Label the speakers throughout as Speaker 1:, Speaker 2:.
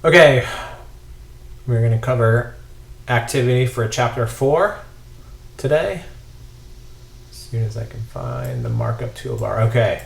Speaker 1: Okay, we're going to cover activity for chapter 4 today. As soon as I can find the markup toolbar. Okay,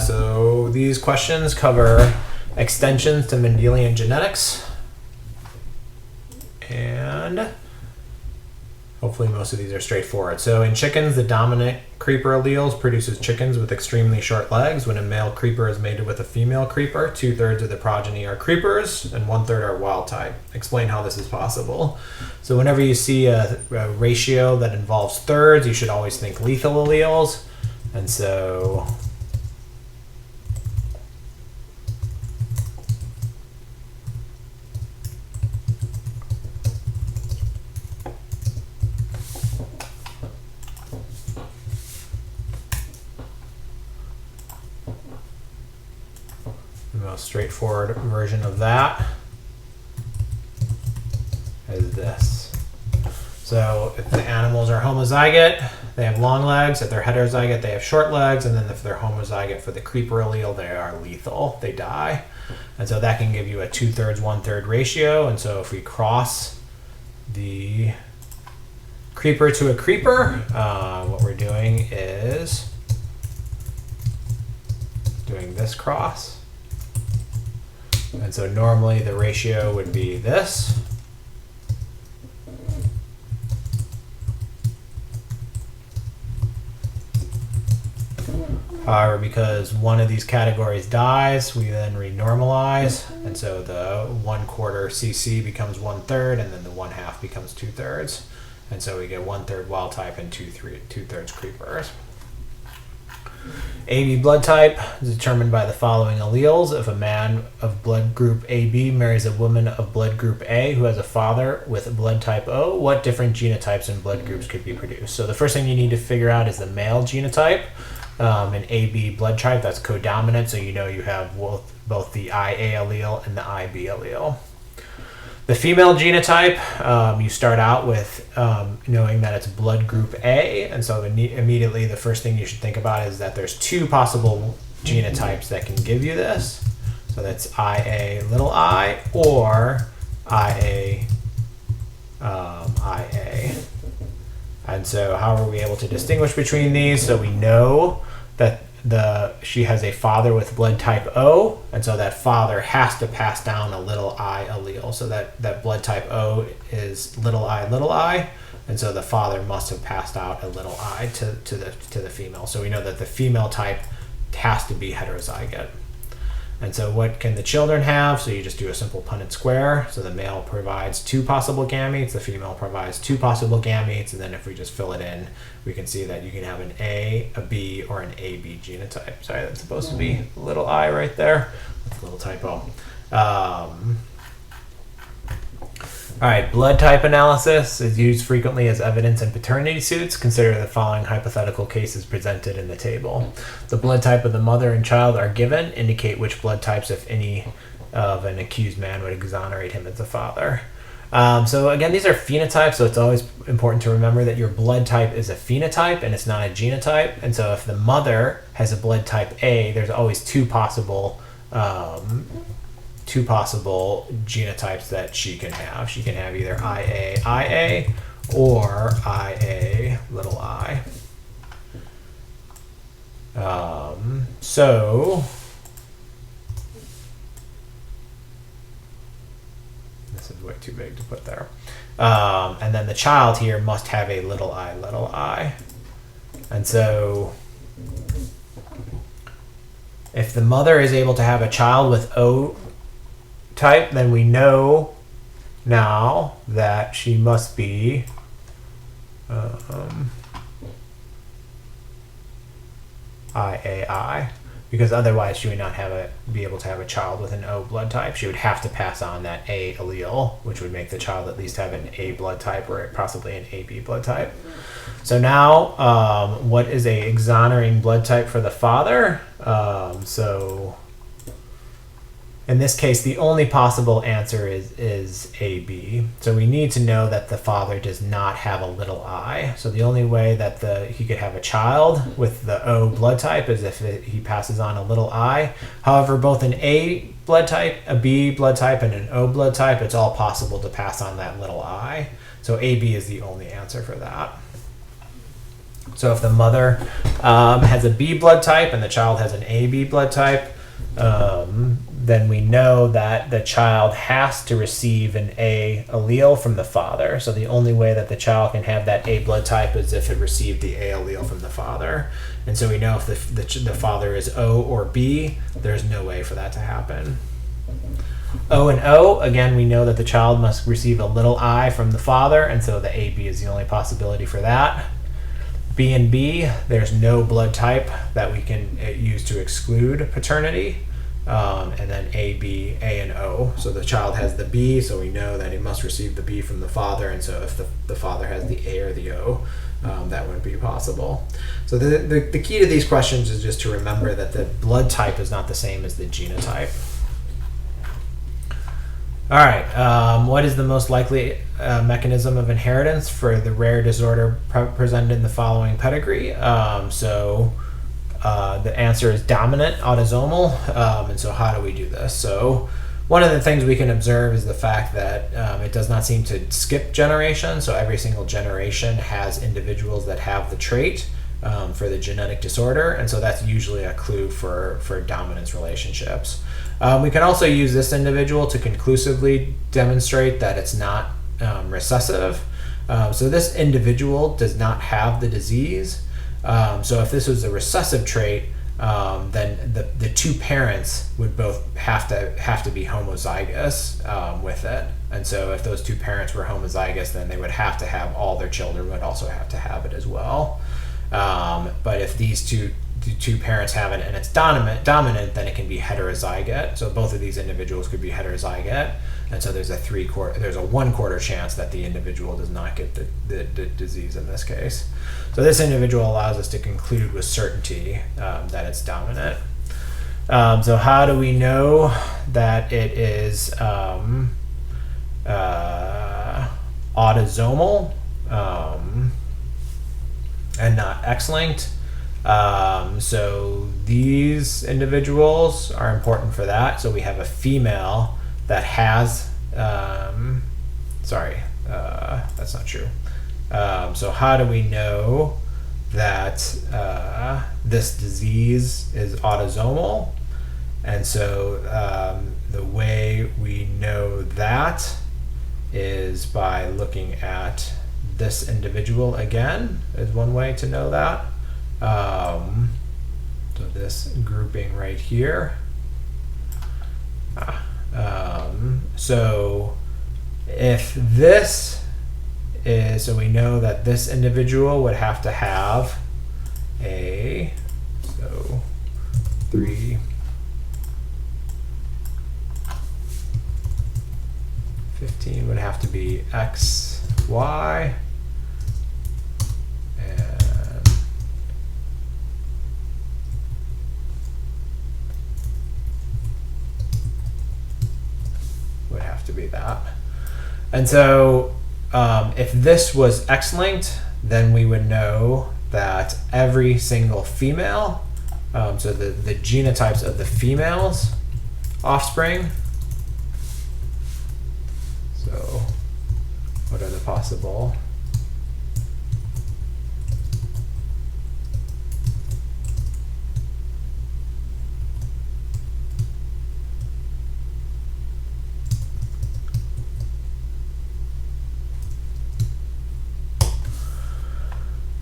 Speaker 1: so these questions cover extensions to Mendelian genetics. And hopefully most of these are straightforward. So in chickens, the dominant creeper alleles produces chickens with extremely short legs. When a male creeper is mated with a female creeper, 2/3 of the progeny are creepers and 1/3 are wild type. Explain how this is possible. So whenever you see a ratio that involves thirds, you should always think lethal alleles. And so the most straightforward version of that is this. So if the animals are homozygote, they have long legs. If they're heterozygote, they have short legs. And then if they're homozygote for the creeper allele, they are lethal. They die. And so that can give you a 2/3, 1/3 ratio. And so if we cross the creeper to a creeper, what we're doing is doing this cross. And so normally the ratio would be this. However, because one of these categories dies, we then renormalize. And so the 1/4 CC becomes 1/3, and then the 1/2 becomes 2/3. And so we get 1/3 wild type and 2/3 creepers. AB blood type is determined by the following alleles. If a man of blood group AB marries a woman of blood group A who has a father with blood type O, what different genotypes and blood groups could be produced? So the first thing you need to figure out is the male genotype. An AB blood type, that's codominant, so you know you have both the IA allele and the IB allele. The female genotype, you start out with knowing that it's blood group A, and so immediately the first thing you should think about is that there's two possible genotypes that can give you this. So that's IA little I or IA IA. And so how are we able to distinguish between these? So we know that she has a father with blood type O, and so that father has to pass down a little I allele. So that blood type O is little I, and so the father must have passed out a little I to the female. So we know that the female type has to be heterozygote. And so what can the children have? So you just do a simple Punnett square. So the male provides 2 possible gametes, the female provides 2 possible gametes, and then if we just fill it in, we can see that you can have an A, a B, or an AB genotype. Sorry, that's supposed to be a little I right there. That's a little typo. All right, blood type analysis is used frequently as evidence in paternity suits. Consider the following hypothetical cases presented in the table. The blood type of the mother and child are given. Indicate which blood types, if any, of an accused man would exonerate him as the father. So again, these are phenotypes, so it's always important to remember that your blood type is a phenotype and it's not a genotype. And so if the mother has a blood type A, there's always two possible genotypes that she can have. She can have either IA or IA little I. So this is way too big to put there. And then the child here must have a little I. And so if the mother is able to have a child with O type, then we know now that she must be IAI, because otherwise she would not be able to have a child with an O blood type. She would have to pass on that A allele, which would make the child at least have an A blood type or possibly an AB blood type. So now, what is a exonerating blood type for the father? So in this case, the only possible answer is AB. So we need to know that the father does not have a little I. So the only way that he could have a child with the O blood type is if he passes on a little I. However, both an A blood type, a B blood type, and an O blood type, it's all possible to pass on that little I. So AB is the only answer for that. So if the mother has a B blood type and the child has an AB blood type, then we know that the child has to receive an A allele from the father. So the only way that the child can have that A blood type is if it received the A allele from the father. And so we know if the father is O or B, there's no way for that to happen. O and O, again, we know that the child must receive a little I from the father, and so the AB is the only possibility for that. B and B, there's no blood type that we can use to exclude paternity. And then A, B, A, and O. So the child has the B, so we know that he must receive the B from the father, and so if the father has the A or the O, that wouldn't be possible. So the key to these questions is just to remember that the blood type is not the same as the genotype. All right, what is the most likely mechanism of inheritance for the rare disorder presented in the following pedigree? The answer is dominant autosomal. And so how do we do this? So one of the things we can observe is the fact that it does not seem to skip generations. So every single generation has individuals that have the trait for the genetic disorder. And so that's usually a clue for dominance relationships. We can also use this individual to conclusively demonstrate that it's not recessive. So this individual does not have the disease. So if this was a recessive trait, then the two parents would both have to be homozygous with it. And so if those two parents were homozygous, then they would have to have all their children would also have to have it as well. But if these two parents have it and it's dominant, then it can be heterozygote. So both of these individuals could be heterozygote, and so there's a 1/4 chance that the individual does not get the disease in this case. So this individual allows us to conclude with certainty that it's dominant. So how do we know that it is autosomal and not X-linked? So these individuals are important for that. So we have a female that has, that's not true. So how do we know that this disease is autosomal? And so the way we know that is by looking at this individual again, is one way to know that. So this grouping right here. So if this is, so we know that this individual would have to have a, so 3, 15 would have to be X, Y, and would have to be that. And so if this was X-linked, then we would know that every single female, so the genotypes of the female's offspring. So what are the possible?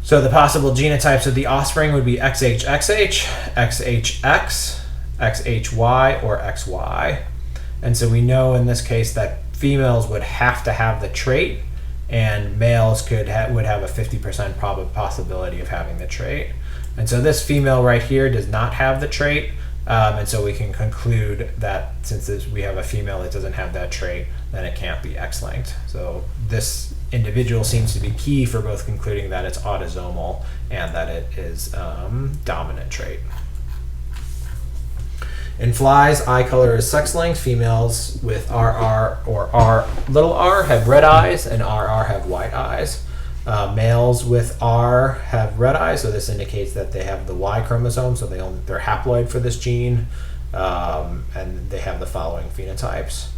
Speaker 1: So the possible genotypes of the offspring would be XHXH, XHX, XHY, or XY. And so we know in this case that females would have to have the trait, and males would have a 50% possibility of having the trait. And so this female right here does not have the trait, and so we can conclude that since we have a female that doesn't have that trait, then it can't be X-linked. So this individual seems to be key for both concluding that it's autosomal and that it is dominant trait. In flies, eye color is sex-linked. Females with RR or r have red eyes, and RR have white eyes. Males with R have red eyes, so this indicates that they have the Y chromosome, so they're haploid for this gene, and they have the following phenotypes.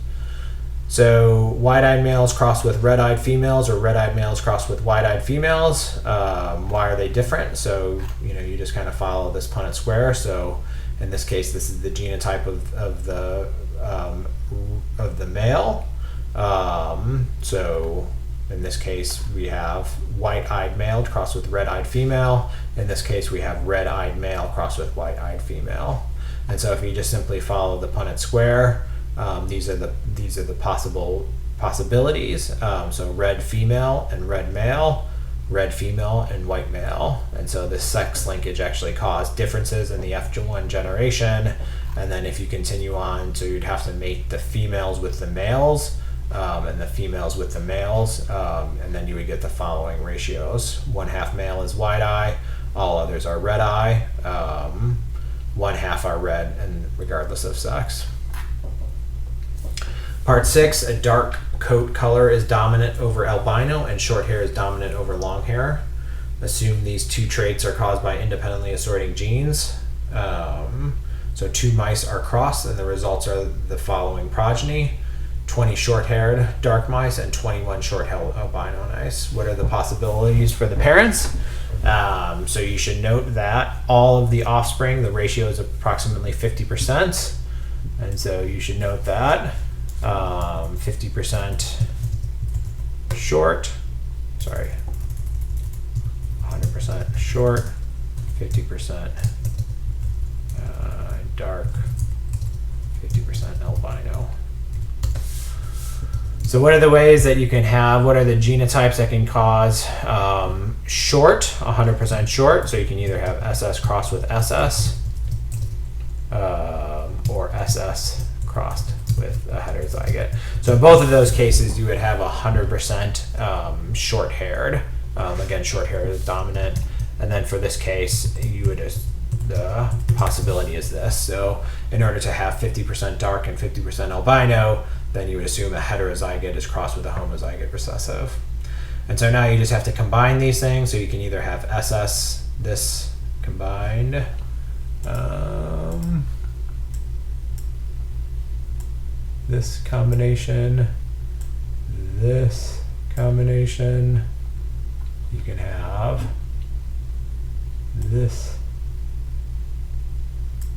Speaker 1: So white-eyed males crossed with red-eyed females, or red-eyed males crossed with white-eyed females. Why are they different? So you just kind of follow this Punnett square. So in this case, this is the genotype of the male. So in this case, we have white-eyed male crossed with red-eyed female. In this case, we have red-eyed male crossed with white-eyed female. And so if you just simply follow the Punnett square, these are the possibilities. So red female and red male, red female and white male. And so this sex linkage actually caused differences in the F1 generation. And then if you continue on, so you'd have to mate the females with the males, and the females with the males, and then you would get the following ratios. 1/2 male is white eye, all others are red eye, 1/2 are red, and regardless of sex. Part 6, a dark coat color is dominant over albino and short hair is dominant over long hair. Assume these two traits are caused by independently assorting genes. So 2 mice are crossed and the results are the following progeny: 20 short-haired dark mice and 21 short-haired albino mice. What are the possibilities for the parents? So you should note that all of the offspring, the ratio is approximately 50%. And so you should note that 50% short, 100% short, 50% dark, 50% albino. So what are the ways that you can have, what are the genotypes that can cause short, 100% short? So you can either have SS crossed with SS, or SS crossed with a heterozygote. So in both of those cases, you would have 100% short-haired. Again, short-haired is dominant. And then for this case, the possibility is this. So in order to have 50% dark and 50% albino, then you would assume a heterozygote is crossed with a homozygote recessive. And so now you just have to combine these things. So you can either have SS, this combined, this combination, this combination. You can have this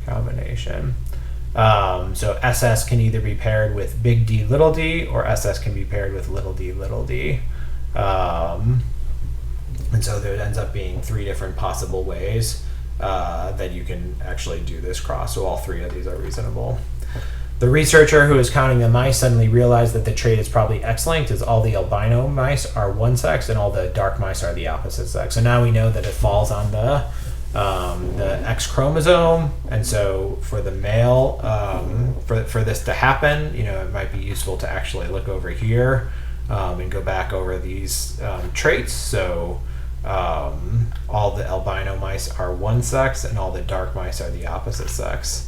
Speaker 1: combination. So SS can either be paired with big D, little d, or SS can be paired with little d, little d. And so there ends up being 3 different possible ways that you can actually do this cross. So all 3 of these are reasonable. The researcher who is counting the mice suddenly realized that the trait is probably X-linked, as all the albino mice are one sex and all the dark mice are the opposite sex. So now we know that it falls on the X chromosome, and so for the male, for this to happen, it might be useful to actually look over here and go back over these traits. So all the albino mice are one sex and all the dark mice are the opposite sex.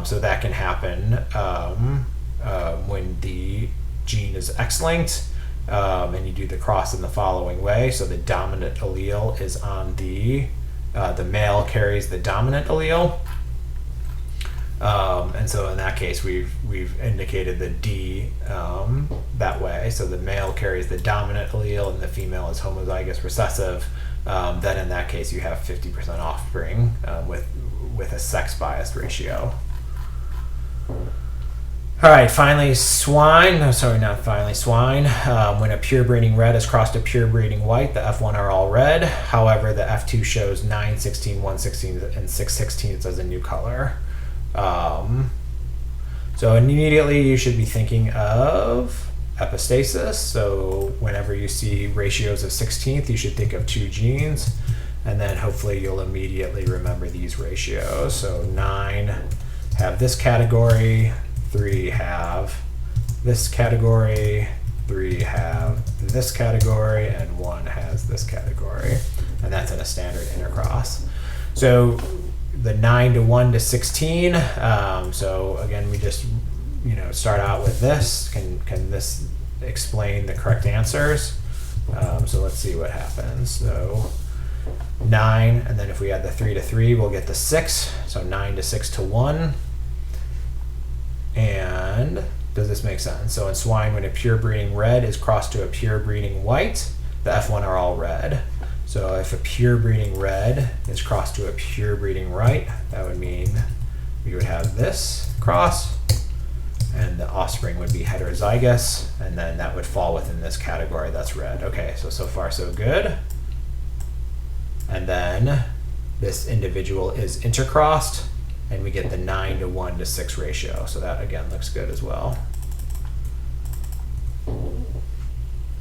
Speaker 1: So that can happen when the gene is X-linked, and you do the cross in the following way. So the dominant allele is on the male carries the dominant allele, and so in that case we've indicated the D that way. So the male carries the dominant allele and the female is homozygous recessive. Then in that case you have 50% offspring with a sex-biased ratio. All right, finally, swine. No, sorry, not finally, swine. When a pure breeding red is crossed to pure breeding white, the F1 are all red. However, the F2 shows 9, 16, 1, 16, and 6, 16 as a new color. So immediately you should be thinking of epistasis. So whenever you see ratios of 16th, you should think of 2 genes. And then hopefully you'll immediately remember these ratios. So 9 have this category, 3 have this category, 3 have this category, and 1 has this category. And that's in a standard intercross. So the 9 to 1 to 16. So again, we just start out with this. Can this explain the correct answers? So let's see what happens. So 9, and then if we add the 3 to 3, we'll get the 6. So 9 to 6 to 1. And does this make sense? So in swine, when a pure breeding red is crossed to a pure breeding white, the F1 are all red. So if a pure breeding red is crossed to a pure breeding white, that would mean we would have this cross, and the offspring would be heterozygous, and then that would fall within this category that's red. Okay, so far so good. And then this individual is intercrossed, and we get the 9 to 1 to 6 ratio. So that again looks good as well.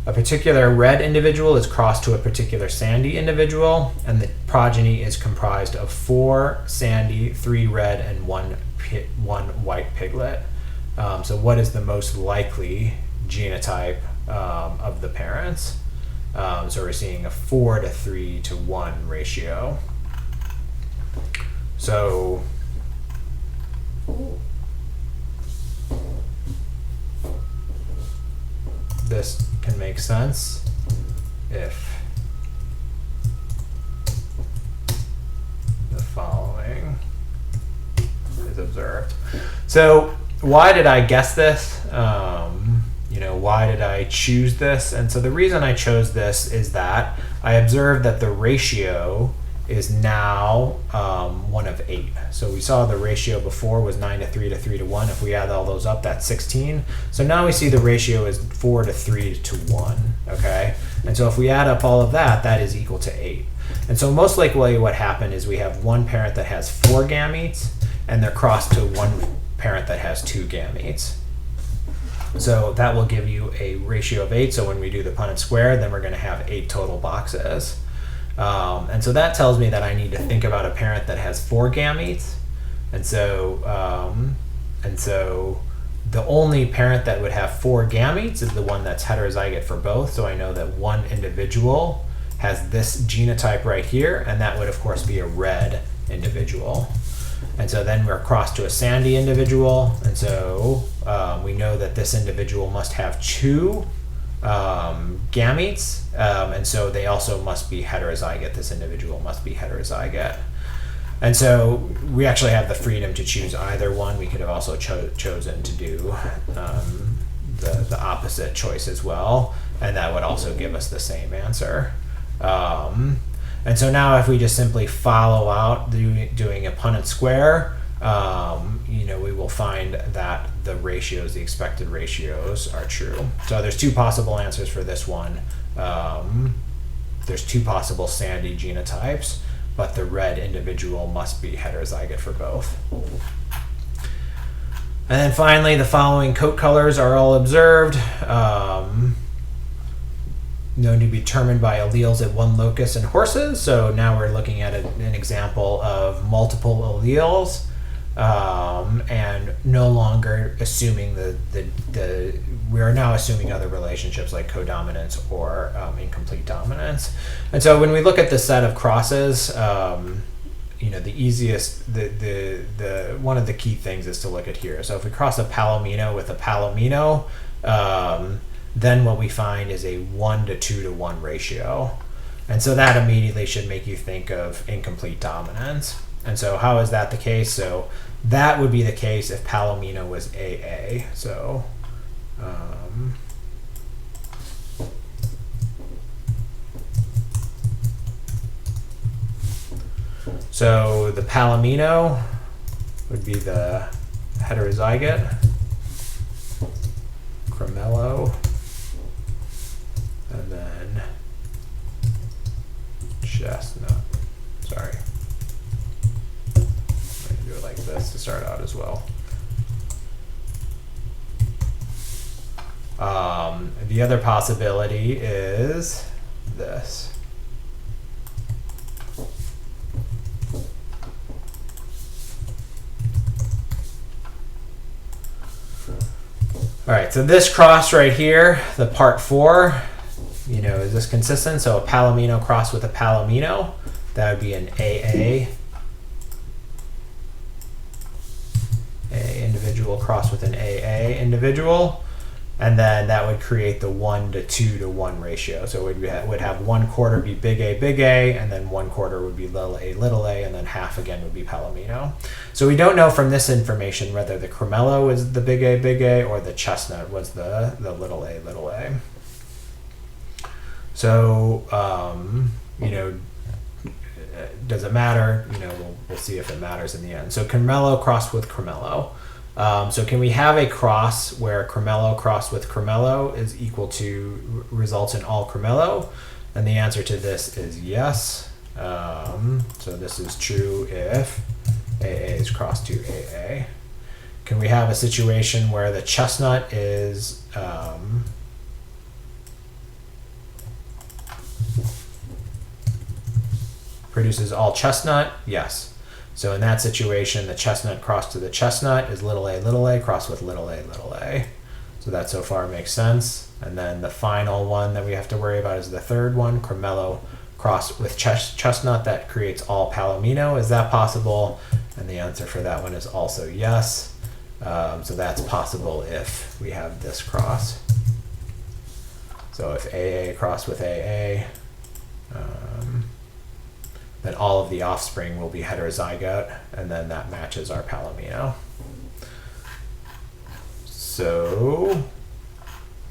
Speaker 1: A particular red individual is crossed to a particular sandy individual, and the progeny is comprised of 4 sandy, 3 red, and 1 white piglet. So what is the most likely genotype of the parents? So we're seeing a 4 to 3 to 1 ratio. So this can make sense if the following is observed. So why did I guess this? Why did I choose this? And so the reason I chose this is that I observed that the ratio is now 1 of 8. So we saw the ratio before was 9 to 3 to 3 to 1. If we add all those up, that's 16. So now we see the ratio is 4 to 3 to 1, okay? And so if we add up all of that, that is equal to 8. And so most likely what happened is we have one parent that has 4 gametes, and they're crossed to one parent that has 2 gametes. So that will give you a ratio of 8. So when we do the Punnett square, then we're going to have 8 total boxes. And so that tells me that I need to think about a parent that has 4 gametes. And so the only parent that would have 4 gametes is the one that's heterozygote for both. So I know that one individual has this genotype right here, and that would of course be a red individual. And so then we're crossed to a sandy individual, and so we know that this individual must have 2 gametes, and so they also must be heterozygote. This individual must be heterozygote. And so we actually have the freedom to choose either one. We could have also chosen to do the opposite choice as well, and that would also give us the same answer. And so now if we just simply follow out doing a Punnett square, we will find that the ratios, the expected ratios, are true. So there's 2 possible answers for this one. There's 2 possible sandy genotypes, but the red individual must be heterozygote for both. And then finally, the following coat colors are all observed. Known to be determined by alleles at one locus in horses. So now we're looking at an example of multiple alleles, and no longer assuming we are now assuming other relationships like codominance or incomplete dominance. And so when we look at the set of crosses, the easiest, one of the key things is to look at here. So if we cross a palomino with a palomino, then what we find is a 1 to 2 to 1 ratio. And so that immediately should make you think of incomplete dominance. And so how is that the case? So that would be the case if palomino was AA. So so the palomino would be the heterozygote, cremello, and then chestnut. Sorry. I'm going to do it like this to start out as well. The other possibility is this. All right, so this cross right here, the part 4, is this consistent? So a palomino cross with a palomino, that would be an AA. crossed with an AA individual, and then that would create the 1 to 2 to 1 ratio. So it would have 1/4 be big A, and then 1/4 would be little a, and then half again would be palomino. So we don't know from this information whether the cremello is the big A, or the chestnut was the little a. So, does it matter? We'll see if it matters in the end. So cremello crossed with cremello. So can we have a cross where cremello crossed with cremello is equal to results in all cremello? And the answer to this is yes. So this is true if AA is crossed to AA. Can we have a situation where the chestnut is produces all chestnut? Yes. So in that situation, the chestnut crossed to the chestnut is little a crossed with little a. So that so far makes sense. And then the final one that we have to worry about is the third one, cremello crossed with chestnut. That creates all palomino. Is that possible? And the answer for that one is also yes. So that's possible if we have this cross. So if AA crossed with AA, then all of the offspring will be heterozygote, and then that matches our palomino. So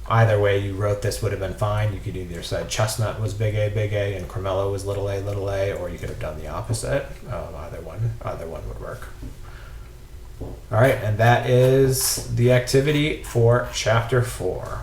Speaker 1: either way you wrote this would have been fine. You could either said chestnut was big A, and cremello was little a, or you could have done the opposite. Either one would work. All right, and that is the activity for chapter 4.